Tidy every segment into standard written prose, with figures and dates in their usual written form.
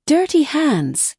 Dirty hands!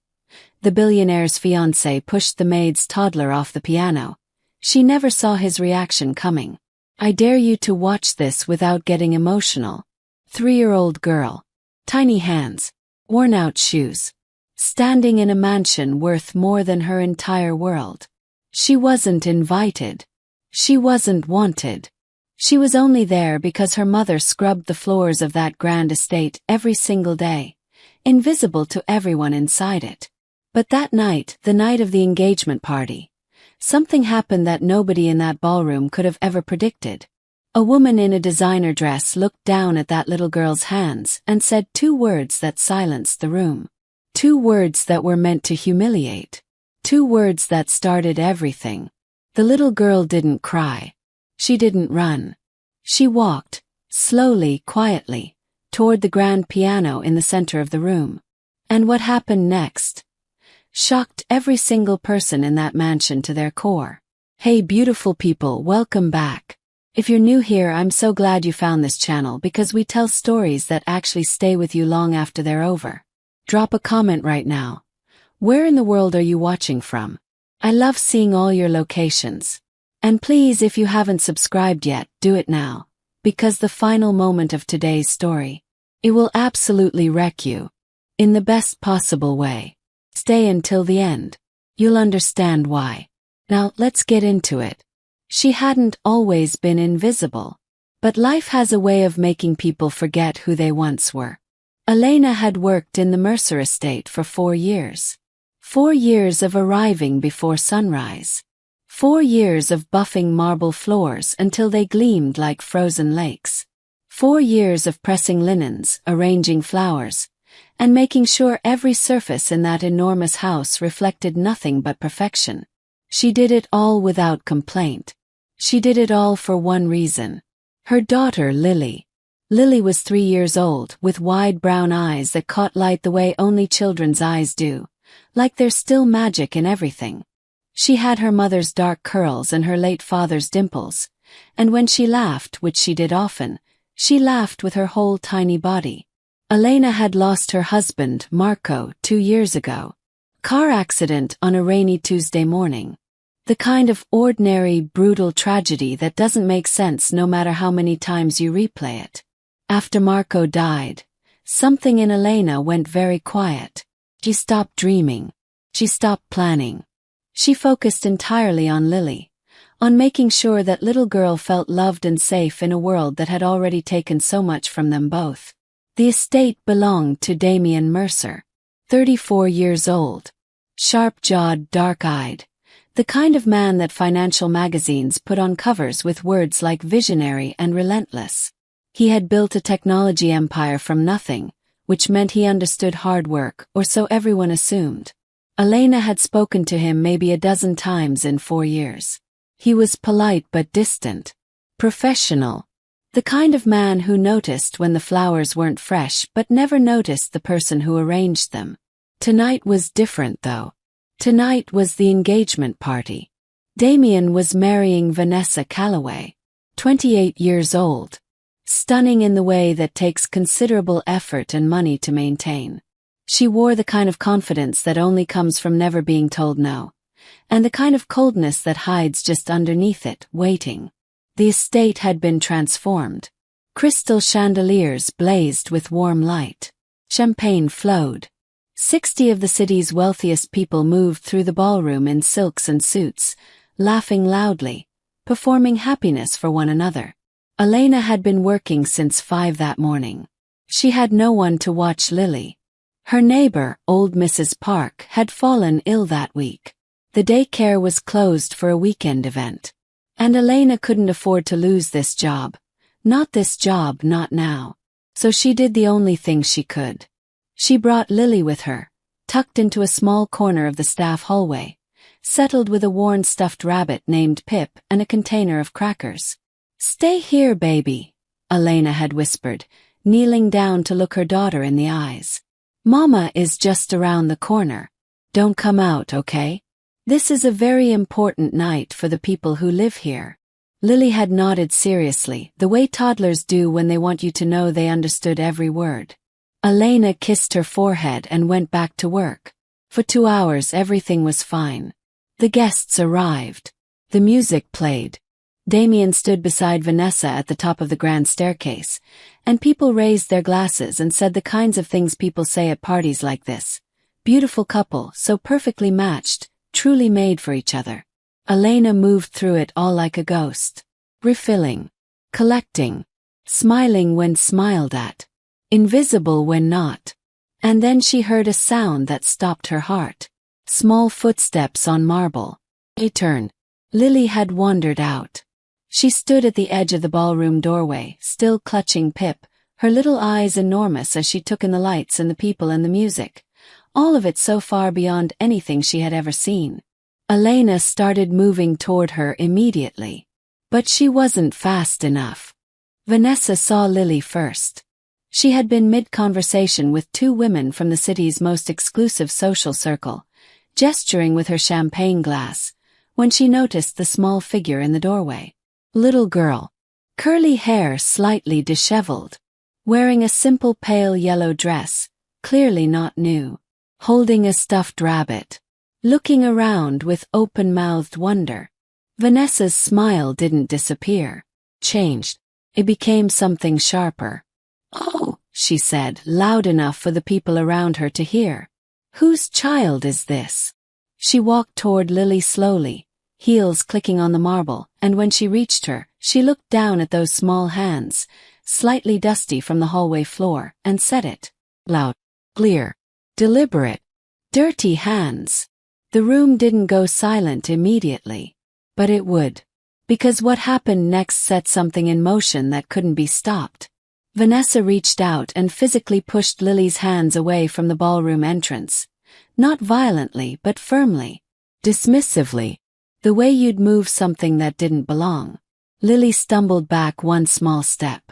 The billionaire's fiancée pushed the maid's toddler off the piano. She never saw his reaction coming. I dare you to watch this without getting emotional. 3-year-old girl. Tiny hands. Worn-out shoes. Standing in a mansion worth more than her entire world. She wasn't invited. She wasn't wanted. She was only there because her mother scrubbed the floors of that grand estate every single day, invisible to everyone inside it. But that night, the night of the engagement party, something happened that nobody in that ballroom could have ever predicted. A woman in a designer dress looked down at that little girl's hands and said 2 words that silenced the room. 2 words that were meant to humiliate. 2 words that started everything. The little girl didn't cry. She didn't run. She walked, slowly, quietly, toward the grand piano in the center of the room. And what happened next shocked every single person in that mansion to their core. Hey beautiful people, welcome back. If you're new here, I'm so glad you found this channel because we tell stories that actually stay with you long after they're over. Drop a comment right now. Where in the world are you watching from? I love seeing all your locations. And please, if you haven't subscribed yet, do it now, because the final moment of today's story, it will absolutely wreck you. In the best possible way. Stay until the end. You'll understand why. Now, let's get into it. She hadn't always been invisible. But life has a way of making people forget who they once were. Elena had worked in the Mercer estate for 4 years. 4 years of arriving before sunrise. 4 years of buffing marble floors until they gleamed like frozen lakes. 4 years of pressing linens, arranging flowers, and making sure every surface in that enormous house reflected nothing but perfection. She did it all without complaint. She did it all for one reason. Her daughter, Lily. Lily was 3 years old, with wide brown eyes that caught light the way only children's eyes do, like there's still magic in everything. She had her mother's dark curls and her late father's dimples, and when she laughed, which she did often, she laughed with her whole tiny body. Elena had lost her husband, Marco, 2 years ago. Car accident on a rainy Tuesday morning. The kind of ordinary, brutal tragedy that doesn't make sense no matter how many times you replay it. After Marco died, something in Elena went very quiet. She stopped dreaming. She stopped planning. She focused entirely on Lily, on making sure that little girl felt loved and safe in a world that had already taken so much from them both. The estate belonged to Damien Mercer, 34 years old, sharp-jawed, dark-eyed, the kind of man that financial magazines put on covers with words like visionary and relentless. He had built a technology empire from nothing, which meant he understood hard work, or so everyone assumed. Elena had spoken to him maybe a dozen times in 4 years. He was polite but distant, professional, the kind of man who noticed when the flowers weren't fresh but never noticed the person who arranged them. Tonight was different though. Tonight was the engagement party. Damien was marrying Vanessa Calloway, 28 years old, stunning in the way that takes considerable effort and money to maintain. She wore the kind of confidence that only comes from never being told no, and the kind of coldness that hides just underneath it, waiting. The estate had been transformed. Crystal chandeliers blazed with warm light. Champagne flowed. 60 of the city's wealthiest people moved through the ballroom in silks and suits, laughing loudly, performing happiness for one another. Elena had been working since 5 that morning. She had no one to watch Lily. Her neighbor, old Mrs. Park, had fallen ill that week. The daycare was closed for a weekend event. And Elena couldn't afford to lose this job. Not this job, not now. So she did the only thing she could. She brought Lily with her, tucked into a small corner of the staff hallway, settled with a worn stuffed rabbit named Pip and a container of crackers. "Stay here, baby," Elena had whispered, kneeling down to look her daughter in the eyes. "Mama is just around the corner. Don't come out, okay? This is a very important night for the people who live here." Lily had nodded seriously, the way toddlers do when they want you to know they understood every word. Elena kissed her forehead and went back to work. For 2 hours everything was fine. The guests arrived. The music played. Damien stood beside Vanessa at the top of the grand staircase, and people raised their glasses and said the kinds of things people say at parties like this. Beautiful couple, so perfectly matched, truly made for each other. Elena moved through it all like a ghost. Refilling. Collecting. Smiling when smiled at. Invisible when not. And then she heard a sound that stopped her heart. Small footsteps on marble. He turned. Lily had wandered out. She stood at the edge of the ballroom doorway, still clutching Pip, her little eyes enormous as she took in the lights and the people and the music. All of it so far beyond anything she had ever seen. Elena started moving toward her immediately. But she wasn't fast enough. Vanessa saw Lily first. She had been mid-conversation with 2 women from the city's most exclusive social circle, gesturing with her champagne glass, when she noticed the small figure in the doorway. Little girl. Curly hair slightly disheveled. Wearing a simple pale yellow dress, clearly not new. Holding a stuffed rabbit. Looking around with open-mouthed wonder. Vanessa's smile didn't disappear. Changed. It became something sharper. "Oh," she said, loud enough for the people around her to hear. "Whose child is this?" She walked toward Lily slowly, heels clicking on the marble, and when she reached her, she looked down at those small hands, slightly dusty from the hallway floor, and said it. Loud, clear, deliberate. Dirty hands. The room didn't go silent immediately. But it would. Because what happened next set something in motion that couldn't be stopped. Vanessa reached out and physically pushed Lily's hands away from the ballroom entrance. Not violently, but firmly. Dismissively. The way you'd move something that didn't belong. Lily stumbled back one small step.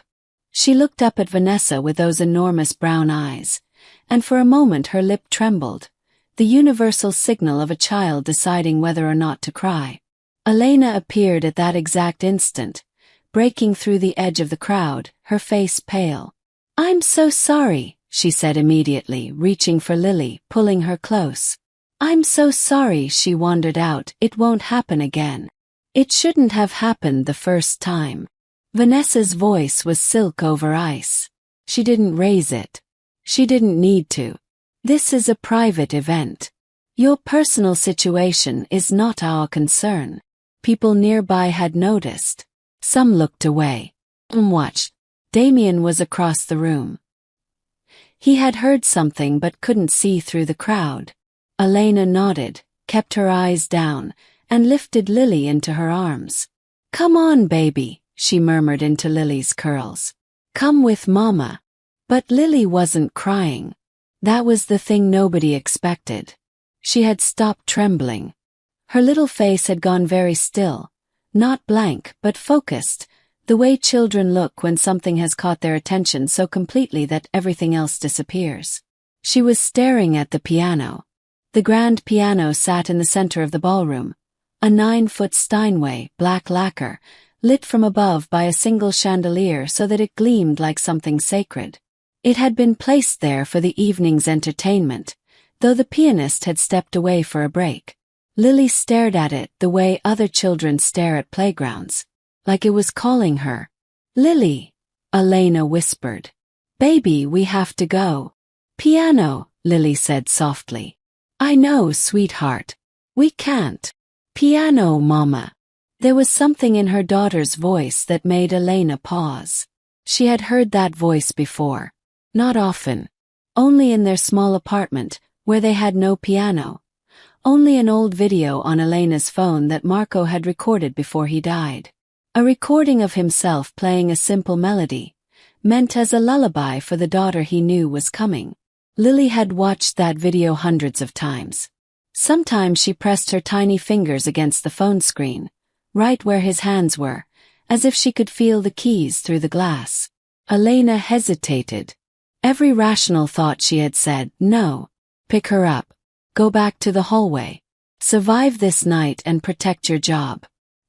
She looked up at Vanessa with those enormous brown eyes, and for a moment her lip trembled, the universal signal of a child deciding whether or not to cry. Elena appeared at that exact instant, breaking through the edge of the crowd, her face pale. "I'm so sorry," she said immediately, reaching for Lily, pulling her close. "I'm so sorry," she wandered out, "it won't happen again. It shouldn't have happened the first time." Vanessa's voice was silk over ice. She didn't raise it. She didn't need to. This is a private event. Your personal situation is not our concern. People nearby had noticed. Some looked away. Watched. Damien was across the room. He had heard something but couldn't see through the crowd. Elena nodded, kept her eyes down, and lifted Lily into her arms. "Come on, baby," she murmured into Lily's curls. "Come with Mama." But Lily wasn't crying. That was the thing nobody expected. She had stopped trembling. Her little face had gone very still, not blank but focused, the way children look when something has caught their attention so completely that everything else disappears. She was staring at the piano. The grand piano sat in the center of the ballroom, a 9-foot Steinway, black lacquer, lit from above by a single chandelier so that it gleamed like something sacred. It had been placed there for the evening's entertainment, though the pianist had stepped away for a break. Lily stared at it the way other children stare at playgrounds, like it was calling her. "Lily," Elena whispered. "Baby, we have to go." "Piano," Lily said softly. "I know, sweetheart. We can't." "Piano, Mama." There was something in her daughter's voice that made Elena pause. She had heard that voice before. Not often. Only in their small apartment, where they had no piano. Only an old video on Elena's phone that Marco had recorded before he died. A recording of himself playing a simple melody, meant as a lullaby for the daughter he knew was coming. Lily had watched that video hundreds of times. Sometimes she pressed her tiny fingers against the phone screen, right where his hands were, as if she could feel the keys through the glass. Elena hesitated. Every rational thought she had said, no. Pick her up. Go back to the hallway. Survive this night and protect your job.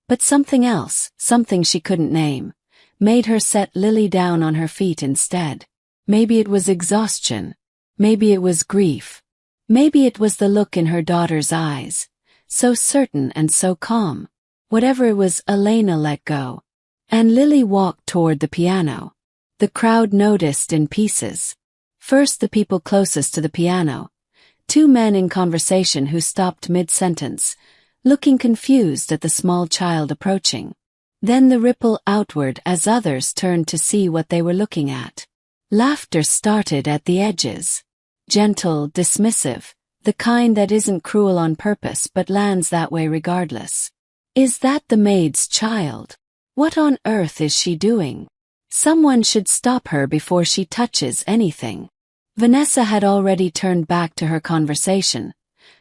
But something else, something she couldn't name, made her set Lily down on her feet instead. Maybe it was exhaustion. Maybe it was grief. Maybe it was the look in her daughter's eyes, so certain and so calm. Whatever it was, Elena let go. And Lily walked toward the piano. The crowd noticed in pieces. First, the people closest to the piano. Two men in conversation who stopped mid-sentence, looking confused at the small child approaching. Then the ripple outward as others turned to see what they were looking at. Laughter started at the edges. Gentle, dismissive, the kind that isn't cruel on purpose but lands that way regardless. Is that the maid's child? What on earth is she doing? Someone should stop her before she touches anything. Vanessa had already turned back to her conversation,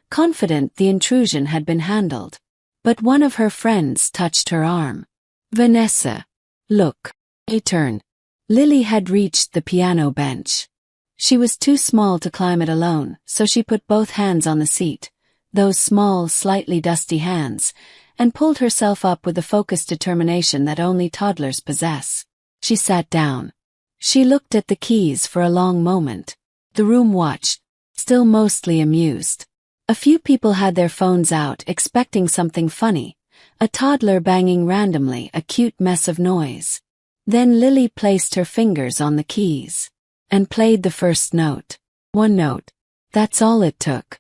confident the intrusion had been handled. But one of her friends touched her arm. Vanessa. Look. He turned. Lily had reached the piano bench. She was too small to climb it alone, so she put both hands on the seat, those small, slightly dusty hands, and pulled herself up with the focused determination that only toddlers possess. She sat down. She looked at the keys for a long moment. The room watched, still mostly amused. A few people had their phones out expecting something funny, a toddler banging randomly, a cute mess of noise. Then Lily placed her fingers on the keys and played the first note. One note. That's all it took.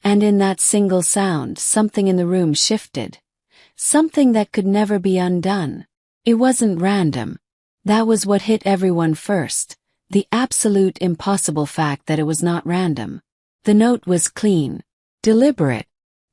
And in that single sound, something in the room shifted. Something that could never be undone. It wasn't random. That was what hit everyone first, the absolute impossible fact that it was not random. The note was clean, deliberate,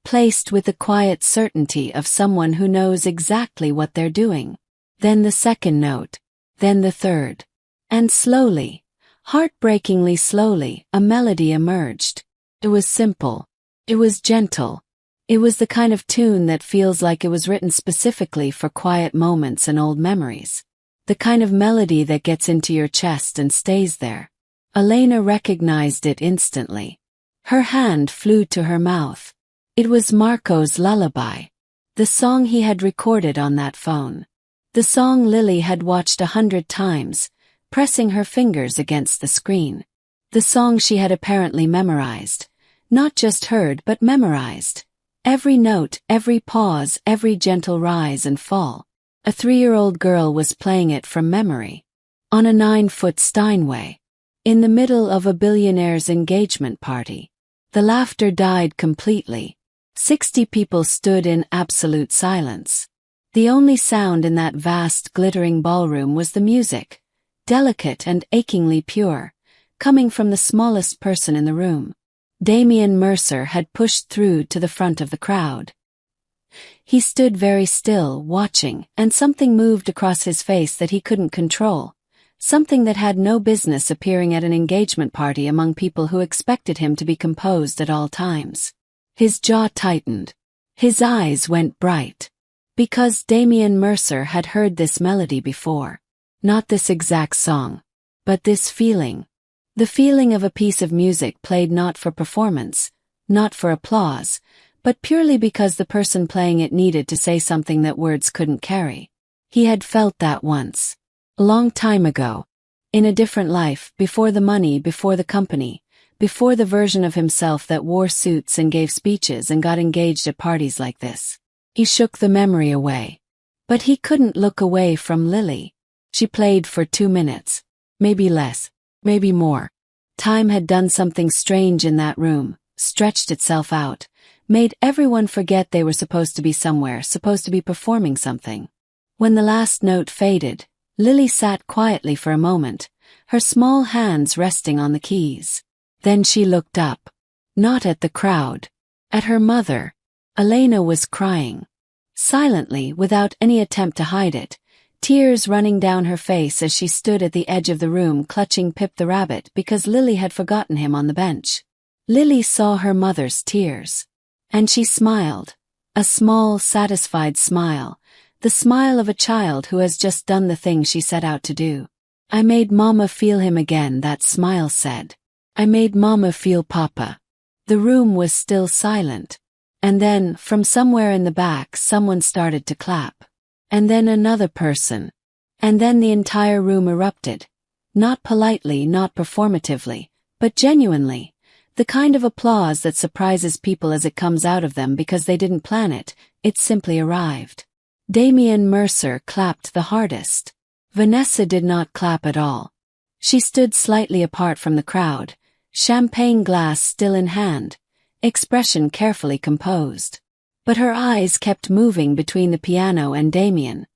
placed with the quiet certainty of someone who knows exactly what they're doing. Then the second note, then the third. And slowly, heartbreakingly slowly, a melody emerged. It was simple. It was gentle. It was the kind of tune that feels like it was written specifically for quiet moments and old memories. The kind of melody that gets into your chest and stays there. Elena recognized it instantly. Her hand flew to her mouth. It was Marco's lullaby. The song he had recorded on that phone. The song Lily had watched 100 times, pressing her fingers against the screen. The song she had apparently memorized. Not just heard but memorized. Every note, every pause, every gentle rise and fall. A 3-year-old girl was playing it from memory. On a 9-foot Steinway. In the middle of a billionaire's engagement party. The laughter died completely. 60 people stood in absolute silence. The only sound in that vast, glittering ballroom was the music, delicate and achingly pure, coming from the smallest person in the room. Damien Mercer had pushed through to the front of the crowd. He stood very still, watching, and something moved across his face that he couldn't control. Something that had no business appearing at an engagement party among people who expected him to be composed at all times. His jaw tightened. His eyes went bright. Because Damien Mercer had heard this melody before. Not this exact song. But this feeling. The feeling of a piece of music played not for performance, not for applause, but purely because the person playing it needed to say something that words couldn't carry. He had felt that once. A long time ago. In a different life, before the money, before the company, before the version of himself that wore suits and gave speeches and got engaged at parties like this. He shook the memory away. But he couldn't look away from Lily. She played for 2 minutes. Maybe less. Maybe more. Time had done something strange in that room, stretched itself out, made everyone forget they were supposed to be somewhere, supposed to be performing something. When the last note faded, Lily sat quietly for a moment, her small hands resting on the keys. Then she looked up. Not at the crowd. At her mother. Elena was crying. Silently, without any attempt to hide it, tears running down her face as she stood at the edge of the room clutching Pip the rabbit because Lily had forgotten him on the bench. Lily saw her mother's tears. And she smiled. A small, satisfied smile. The smile of a child who has just done the thing she set out to do. I made Mama feel him again, that smile said. I made Mama feel Papa. The room was still silent. And then, from somewhere in the back, someone started to clap. And then another person. And then the entire room erupted. Not politely, not performatively, but genuinely. The kind of applause that surprises people as it comes out of them because they didn't plan it, it simply arrived. Damien Mercer clapped the hardest. Vanessa did not clap at all. She stood slightly apart from the crowd, champagne glass still in hand, expression carefully composed. But her eyes kept moving between the piano and Damien,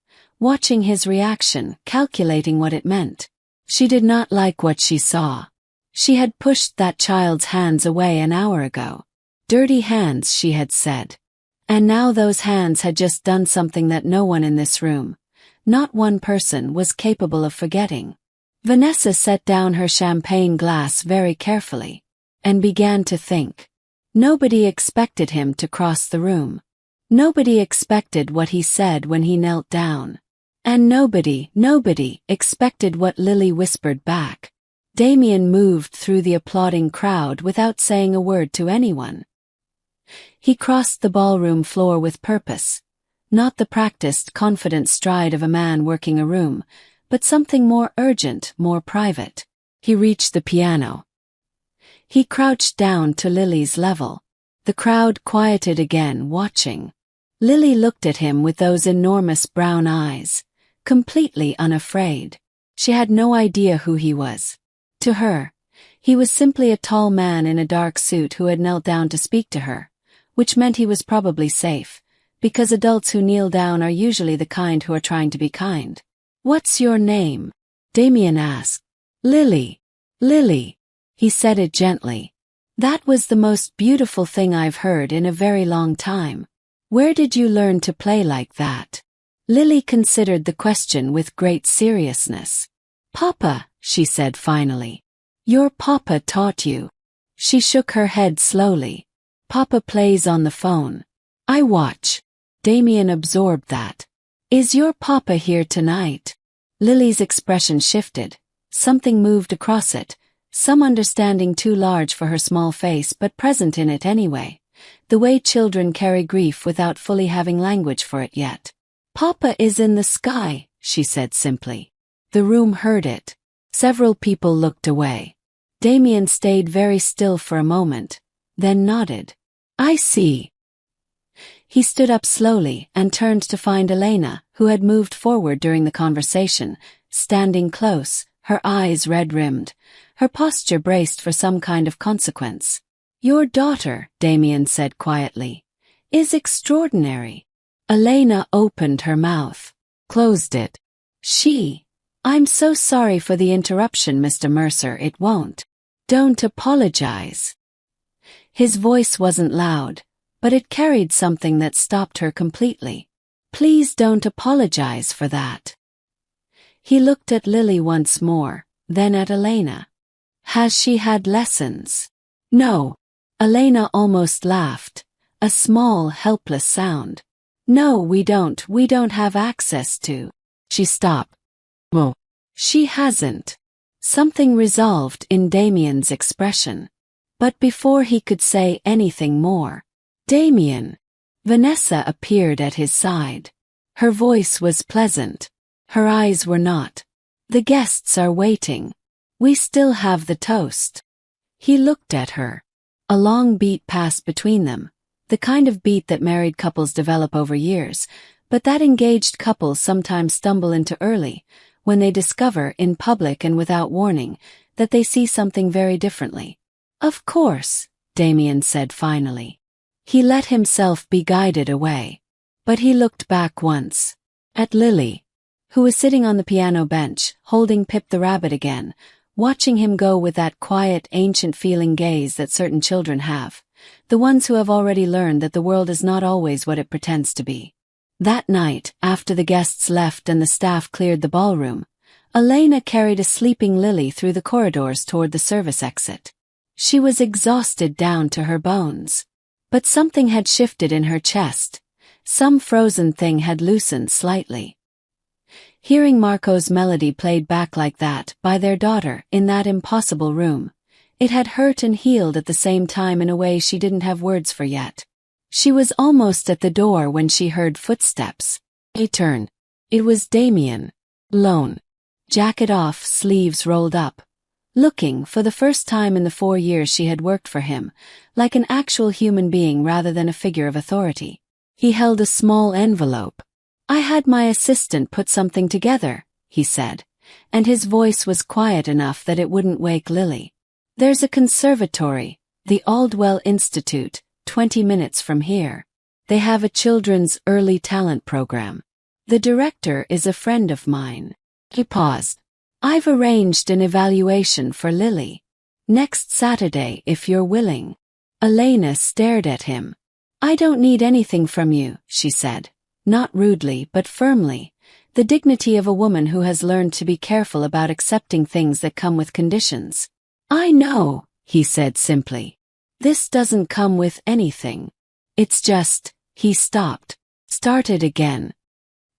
watching his reaction, calculating what it meant. She did not like what she saw. She had pushed that child's hands away an hour ago. Dirty hands, she had said. And now those hands had just done something that no one in this room, not one person, was capable of forgetting. Vanessa set down her champagne glass very carefully, and began to think. Nobody expected him to cross the room. Nobody expected what he said when he knelt down. And nobody expected what Lily whispered back. Damien moved through the applauding crowd without saying a word to anyone. He crossed the ballroom floor with purpose, not the practiced, confident stride of a man working a room, but something more urgent, more private. He reached the piano. He crouched down to Lily's level. The crowd quieted again, watching. Lily looked at him with those enormous brown eyes, completely unafraid. She had no idea who he was. To her, he was simply a tall man in a dark suit who had knelt down to speak to her, which meant he was probably safe, because adults who kneel down are usually the kind who are trying to be kind. "What's your name?" Damien asked. "Lily. Lily." He said it gently. "That was the most beautiful thing I've heard in a very long time. Where did you learn to play like that?" Lily considered the question with great seriousness. "Papa," she said finally. "Your papa taught you." She shook her head slowly. "Papa plays on the phone. I watch." Damien absorbed that. "Is your papa here tonight?" Lily's expression shifted. Something moved across it, some understanding too large for her small face but present in it anyway. The way children carry grief without fully having language for it yet. "Papa is in the sky," she said simply. The room heard it. Several people looked away. Damien stayed very still for a moment, then nodded. "I see." He stood up slowly and turned to find Elena, who had moved forward during the conversation, standing close, her eyes red-rimmed, her posture braced for some kind of consequence. "Your daughter," Damien said quietly, "is extraordinary." Elena opened her mouth, closed it. "I'm so sorry for the interruption, Mr. Mercer, it won't." "Don't apologize." His voice wasn't loud, but it carried something that stopped her completely. "Please don't apologize for that." He looked at Lily once more, then at Elena. "Has she had lessons?" "No." Elena almost laughed, a small, helpless sound. "No, we don't have access to." She stopped. "Well, she hasn't." Something resolved in Damien's expression. But before he could say anything more, "Damien." Vanessa appeared at his side. Her voice was pleasant. Her eyes were not. "The guests are waiting. We still have the toast." He looked at her. A long beat passed between them, the kind of beat that married couples develop over years, but that engaged couples sometimes stumble into early, when they discover, in public and without warning, that they see something very differently. "Of course," Damien said finally. He let himself be guided away. But he looked back once. At Lily, who was sitting on the piano bench, holding Pip the rabbit again, watching him go with that quiet, ancient-feeling gaze that certain children have, the ones who have already learned that the world is not always what it pretends to be. That night, after the guests left and the staff cleared the ballroom, Elena carried a sleeping Lily through the corridors toward the service exit. She was exhausted down to her bones. But something had shifted in her chest. Some frozen thing had loosened slightly. Hearing Marco's melody played back like that by their daughter in that impossible room, it had hurt and healed at the same time in a way she didn't have words for yet. She was almost at the door when she heard footsteps. He turned. It was Damien. Alone. jacket off, sleeves rolled up, looking, for the first time in the 4 years she had worked for him, like an actual human being rather than a figure of authority. He held a small envelope. "I had my assistant put something together," he said, and his voice was quiet enough that it wouldn't wake Lily. "There's a conservatory, the Aldwell Institute, 20 minutes from here. They have a children's early talent program. The director is a friend of mine." He paused. "I've arranged an evaluation for Lily. Next Saturday, if you're willing." Elena stared at him. "I don't need anything from you," she said, not rudely but firmly, the dignity of a woman who has learned to be careful about accepting things that come with conditions. "I know," he said simply. "This doesn't come with anything. It's just," he started again.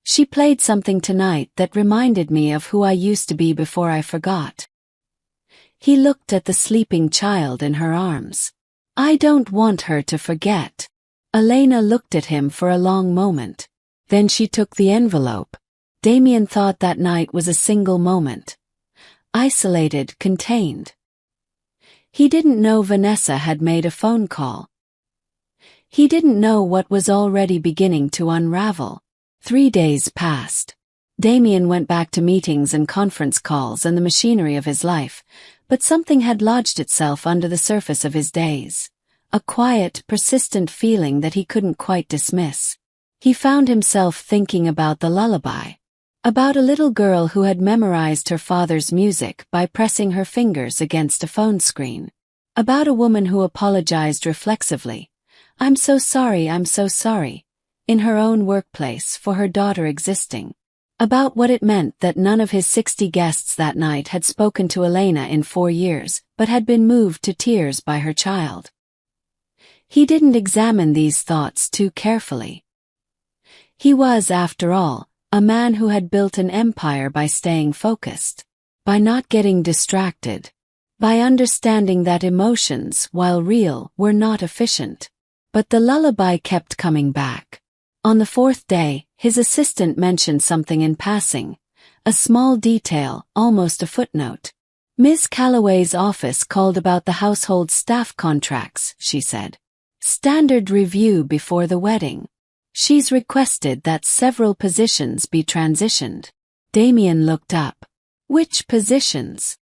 "She played something tonight that reminded me of who I used to be before I forgot." He looked at the sleeping child in her arms. "I don't want her to forget." Elena looked at him for a long moment. Then she took the envelope. Damien thought that night was a single moment. Isolated, contained. He didn't know Vanessa had made a phone call. He didn't know what was already beginning to unravel. 3 days passed. Damien went back to meetings and conference calls and the machinery of his life, but something had lodged itself under the surface of his days. A quiet, persistent feeling that he couldn't quite dismiss. He found himself thinking about the lullaby. About a little girl who had memorized her father's music by pressing her fingers against a phone screen. About a woman who apologized reflexively, I'm so sorry," in her own workplace for her daughter existing. About what it meant that none of his 60 guests that night had spoken to Elena in 4 years, but had been moved to tears by her child. He didn't examine these thoughts too carefully. He was, after all, a man who had built an empire by staying focused, by not getting distracted, by understanding that emotions, while real, were not efficient. But the lullaby kept coming back. On the 4th day, his assistant mentioned something in passing, a small detail, almost a footnote. "Miss Calloway's office called about the household staff contracts," she said. "Standard review before the wedding. She's requested that several positions be transitioned." Damien looked up. "Which positions?"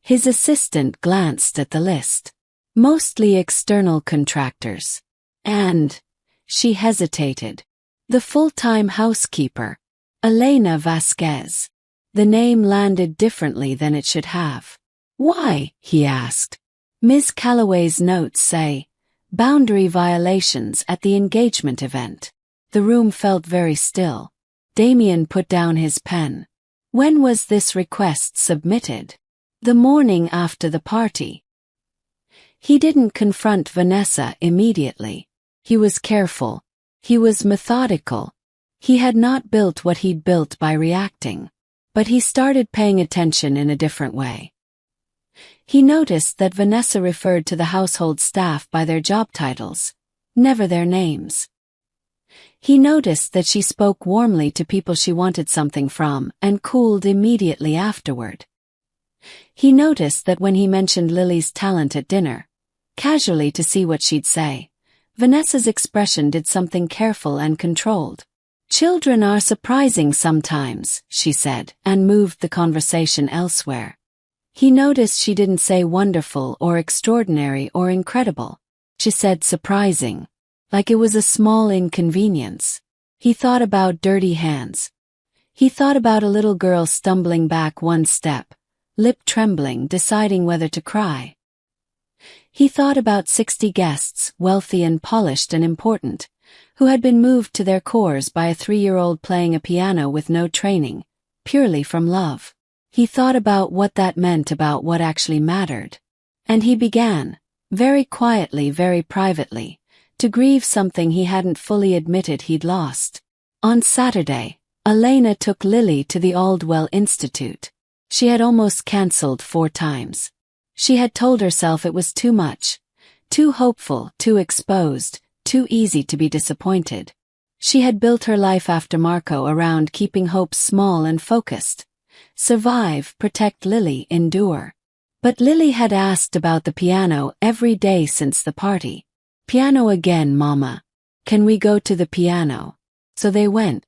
His assistant glanced at the list. "Mostly external contractors. And," she hesitated, "the full-time housekeeper, Elena Vasquez." The name landed differently than it should have. "Why?" he asked. "Ms. Calloway's notes say, boundary violations at the engagement event." The room felt very still. Damien put down his pen. "When was this request submitted?" "The morning after the party." He didn't confront Vanessa immediately. He was careful. He was methodical. He had not built what he'd built by reacting. But he started paying attention in a different way. He noticed that Vanessa referred to the household staff by their job titles, never their names. He noticed that she spoke warmly to people she wanted something from and cooled immediately afterward. He noticed that when he mentioned Lily's talent at dinner, casually to see what she'd say, Vanessa's expression did something careful and controlled. "Children are surprising sometimes," she said, and moved the conversation elsewhere. He noticed she didn't say wonderful or extraordinary or incredible. She said surprising, like it was a small inconvenience. He thought about dirty hands. He thought about a little girl stumbling back one step, lip trembling, deciding whether to cry. He thought about 60 guests, wealthy and polished and important, who had been moved to their cores by a 3-year-old playing a piano with no training, purely from love. He thought about what that meant, about what actually mattered. And he began, very quietly, very privately, to grieve something he hadn't fully admitted he'd lost. On Saturday, Elena took Lily to the Aldwell Institute. She had almost cancelled 4 times. She had told herself it was too much, too hopeful, too exposed, too easy to be disappointed. She had built her life after Marco around keeping hopes small and focused, Survive, protect Lily, endure. But Lily had asked about the piano every day since the party. Piano again, Mama. Can we go to the piano? So they went.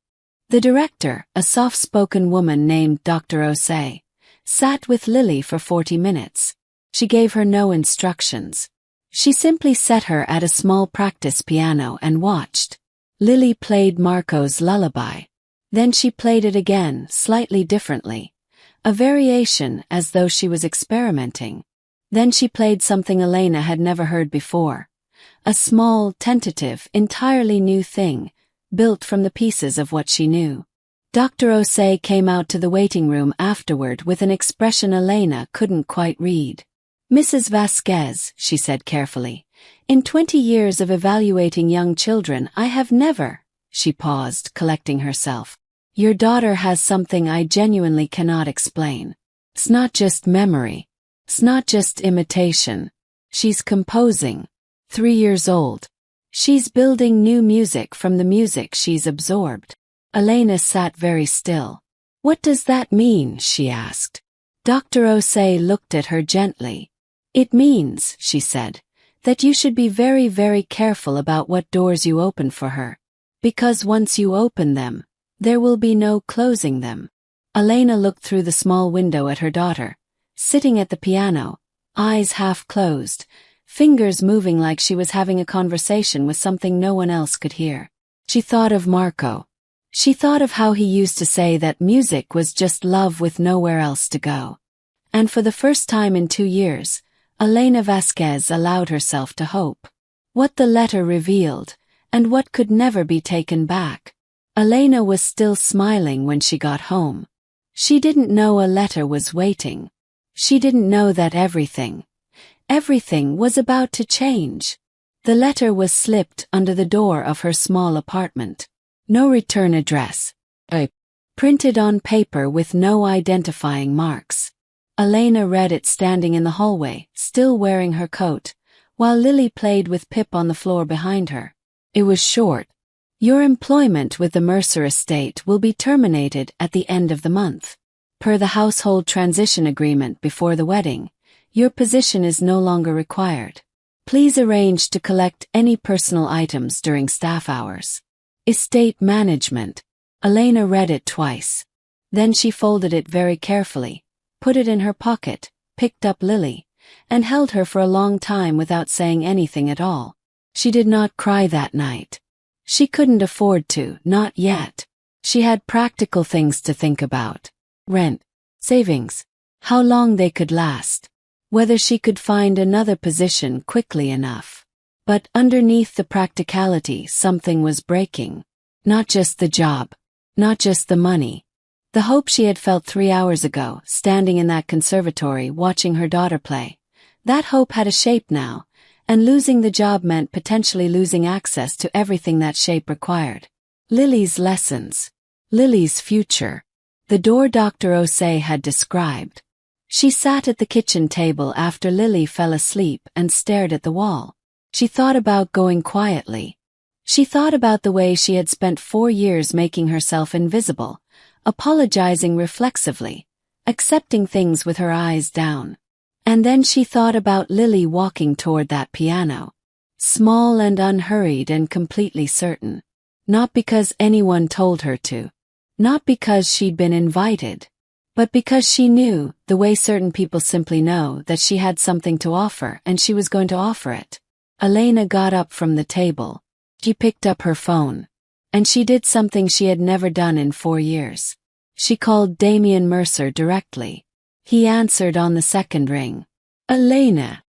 The director, a soft-spoken woman named Dr. Osei, sat with Lily for 40 minutes. She gave her no instructions. She simply set her at a small practice piano and watched. Lily played Marco's lullaby. Then she played it again, slightly differently. A variation, as though she was experimenting. Then she played something Elena had never heard before. A small, tentative, entirely new thing, built from the pieces of what she knew. Dr. Osei came out to the waiting room afterward with an expression Elena couldn't quite read. Mrs. Vasquez, she said carefully, in 20 years of evaluating young children I have never, she paused, collecting herself. Your daughter has something I genuinely cannot explain. It's not just memory. It's not just imitation. She's composing. 3 years old. She's building new music from the music she's absorbed. Elena sat very still. What does that mean? She asked. Dr. Osei looked at her gently. It means, she said, that you should be very, very careful about what doors you open for her. Because once you open them, there will be no closing them. Elena looked through the small window at her daughter, sitting at the piano, eyes half closed, fingers moving like she was having a conversation with something no one else could hear. She thought of Marco. She thought of how he used to say that music was just love with nowhere else to go. And for the first time in 2 years, Elena Vasquez allowed herself to hope. What the letter revealed, and what could never be taken back. Elena was still smiling when she got home. She didn't know a letter was waiting. She didn't know that everything was about to change. The letter was slipped under the door of her small apartment. No return address. Printed on paper with no identifying marks. Elena read it standing in the hallway, still wearing her coat, while Lily played with Pip on the floor behind her. It was short. Your employment with the Mercer estate will be terminated at the end of the month. Per the household transition agreement before the wedding, your position is no longer required. Please arrange to collect any personal items during staff hours. Estate management. Elena read it twice. Then she folded it very carefully, put it in her pocket, picked up Lily, and held her for a long time without saying anything at all. She did not cry that night. She couldn't afford to, not yet. She had practical things to think about. Rent, savings, how long they could last, whether she could find another position quickly enough. But underneath the practicality something was breaking. Not just the job, not just the money. The hope she had felt 3 hours ago, standing in that conservatory watching her daughter play. That hope had a shape now. And losing the job meant potentially losing access to everything that shape required. Lily's lessons. Lily's future. The door Dr. Osei had described. She sat at the kitchen table after Lily fell asleep and stared at the wall. She thought about going quietly. She thought about the way she had spent 4 years making herself invisible, apologizing reflexively, accepting things with her eyes down. And then she thought about Lily walking toward that piano. Small and unhurried and completely certain. Not because anyone told her to. Not because she'd been invited. But because she knew, the way certain people simply know, that she had something to offer and she was going to offer it. Elena got up from the table. She picked up her phone. And she did something she had never done in 4 years. She called Damien Mercer directly. He answered on the second ring. Elena.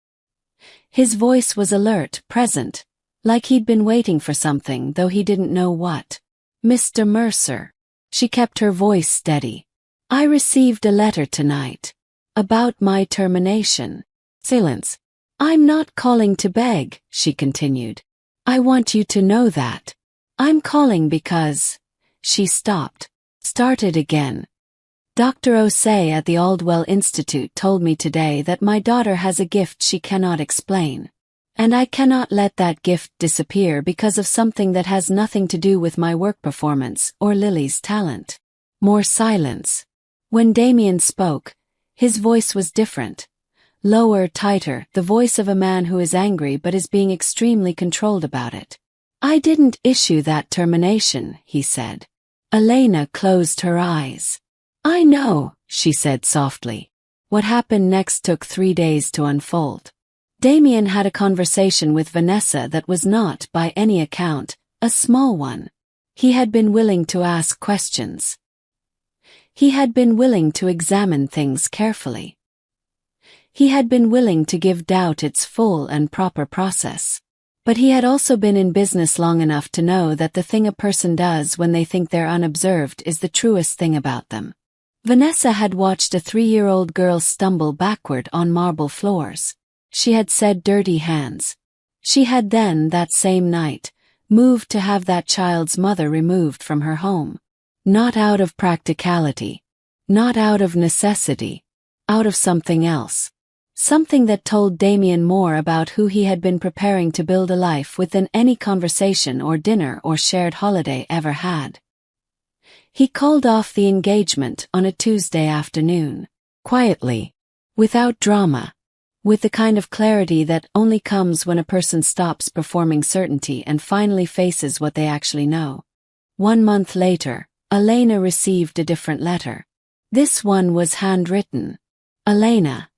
His voice was alert, present, like he'd been waiting for something though he didn't know what. Mr. Mercer. She kept her voice steady. I received a letter tonight. About my termination. Silence. I'm not calling to beg, she continued. I want you to know that. I'm calling because... She stopped. Started again. Dr. Osei at the Aldwell Institute told me today that my daughter has a gift she cannot explain. And I cannot let that gift disappear because of something that has nothing to do with my work performance or Lily's talent. More silence. When Damien spoke, his voice was different. Lower, tighter, the voice of a man who is angry but is being extremely controlled about it. "I didn't issue that termination," he said. Elena closed her eyes. "I know," she said softly. What happened next took 3 days to unfold. Damien had a conversation with Vanessa that was not, by any account, a small one. He had been willing to ask questions. He had been willing to examine things carefully. He had been willing to give doubt its full and proper process. But he had also been in business long enough to know that the thing a person does when they think they're unobserved is the truest thing about them. Vanessa had watched a 3-year-old girl stumble backward on marble floors. She had said dirty hands. She had then, that same night, moved to have that child's mother removed from her home. Not out of practicality. Not out of necessity. Out of something else. Something that told Damien more about who he had been preparing to build a life with than any conversation or dinner or shared holiday ever had. He called off the engagement on a Tuesday afternoon. Quietly. Without drama. With the kind of clarity that only comes when a person stops performing certainty and finally faces what they actually know. 1 month later, Elena received a different letter. This one was handwritten. "Elena,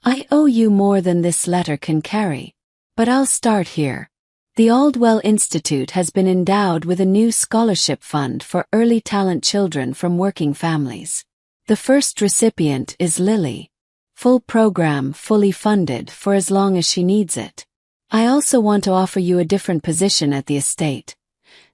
I owe you more than this letter can carry. But I'll start here. The Aldwell Institute has been endowed with a new scholarship fund for early talent children from working families. The first recipient is Lily. Full program, fully funded for as long as she needs it. I also want to offer you a different position at the estate.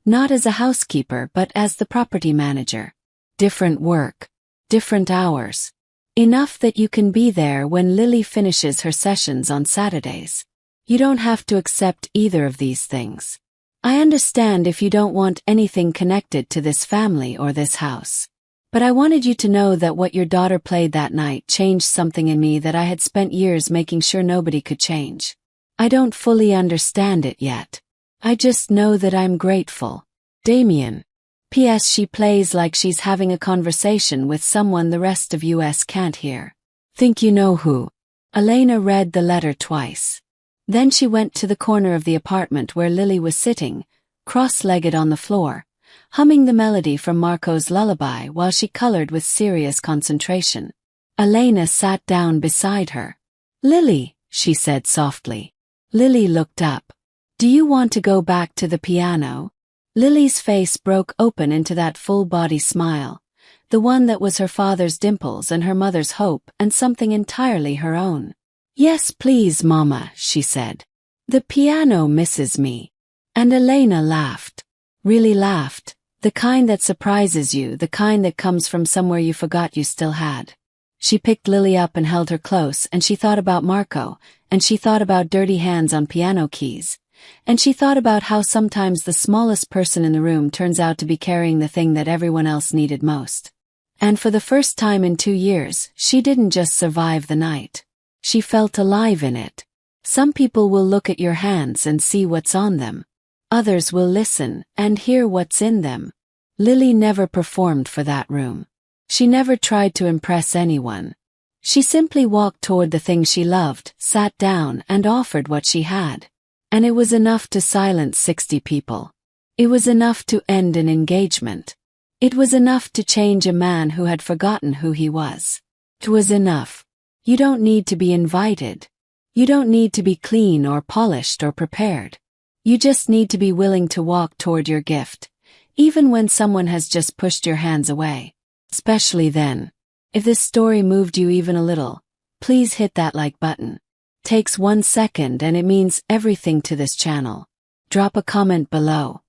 Not as a housekeeper but as the property manager. Different work. Different hours. Enough that you can be there when Lily finishes her sessions on Saturdays. You don't have to accept either of these things. I understand if you don't want anything connected to this family or this house. But I wanted you to know that what your daughter played that night changed something in me that I had spent years making sure nobody could change. I don't fully understand it yet. I just know that I'm grateful. Damien. P.S. She plays like she's having a conversation with someone the rest of us can't hear. Think you know who?" Elena read the letter twice. Then she went to the corner of the apartment where Lily was sitting, cross-legged on the floor, humming the melody from Marco's lullaby while she colored with serious concentration. Elena sat down beside her. "Lily," she said softly. Lily looked up. "Do you want to go back to the piano?" Lily's face broke open into that full-body smile, the one that was her father's dimples and her mother's hope and something entirely her own. "Yes, please, Mama," she said. "The piano misses me." And Elena laughed. Really laughed. The kind that surprises you, the kind that comes from somewhere you forgot you still had. She picked Lily up and held her close, and she thought about Marco, and she thought about dirty hands on piano keys, and she thought about how sometimes the smallest person in the room turns out to be carrying the thing that everyone else needed most. And for the first time in 2 years, she didn't just survive the night. She felt alive in it. Some people will look at your hands and see what's on them. Others will listen and hear what's in them. Lily never performed for that room. She never tried to impress anyone. She simply walked toward the thing she loved, sat down and offered what she had. And it was enough to silence 60 people. It was enough to end an engagement. It was enough to change a man who had forgotten who he was. It was enough. You don't need to be invited. You don't need to be clean or polished or prepared. You just need to be willing to walk toward your gift, even when someone has just pushed your hands away. Especially then. If this story moved you even a little, please hit that like button. Takes 1 second and it means everything to this channel. Drop a comment below.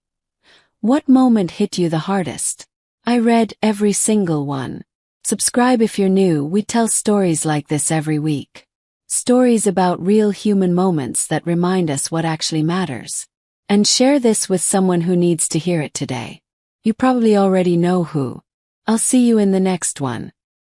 What moment hit you the hardest? I read every single one. Subscribe if you're new. We tell stories like this every week. Stories about real human moments that remind us what actually matters. And share this with someone who needs to hear it today. You probably already know who. I'll see you in the next one.